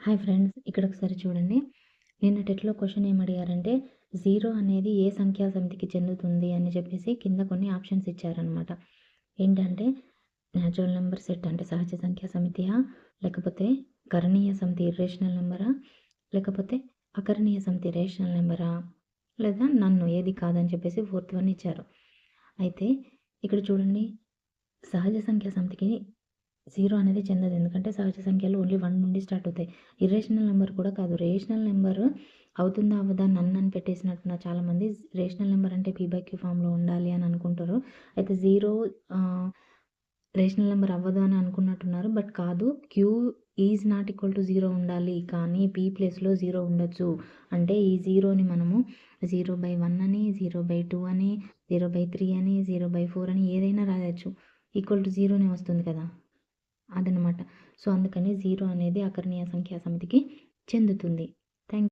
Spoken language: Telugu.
హాయ్ ఫ్రెండ్స్, ఇక్కడ ఒకసారి చూడండి. నిన్న టెట్లో క్వశ్చన్ ఏమడిగారంటే, జీరో అనేది ఏ సంఖ్యా సమితికి చెందుతుంది అని చెప్పేసి కింద కొన్ని ఆప్షన్స్ ఇచ్చారనమాట. ఏంటంటే, న్యాచురల్ నెంబర్ సెట్ అంటే సహజ సంఖ్యా సమితియా, లేకపోతే కరణీయ సమితి ఇర్రేషనల్ నెంబరా, లేకపోతే అకరణీయ సమితి రేషనల్ నెంబరా, లేదా నన్ను ఏది కాదని చెప్పేసి ఫోర్త్ వన్ ఇచ్చారు. అయితే ఇక్కడ చూడండి, సహజ సంఖ్యా సమితికి జీరో అనేది చెందదు. ఎందుకంటే సహజ సంఖ్యలు ఓన్లీ 1 నుండి స్టార్ట్ అవుతాయి. ఇర్రేషనల్ నెంబర్ కూడా కాదు. రేషనల్ నెంబర్ అవుతుందా అవ్వదా నన్ను అని పెట్టేసినట్టున్నారు చాలామంది. రేషనల్ నెంబర్ అంటే P/Q ఫామ్‌లో ఉండాలి అని అనుకుంటారు. అయితే జీరో రేషనల్ నెంబర్ అవ్వదు అని అనుకున్నట్టున్నారు. బట్ కాదు. Q is not equal to 0 ఉండాలి. కానీ P ప్లేస్‌లో 0 ఉండొచ్చు. అంటే ఈ జీరోని మనము 0/1 అని, 0/2 అని, 0/3 అని, 0/4 అని ఏదైనా రాయొచ్చు. ఈక్వల్ టు 0నే వస్తుంది కదా! అదనమాట. సో, అందుకని జీరో అనేది అకరణీయ సంఖ్యా సమితికి చెందుతుంది.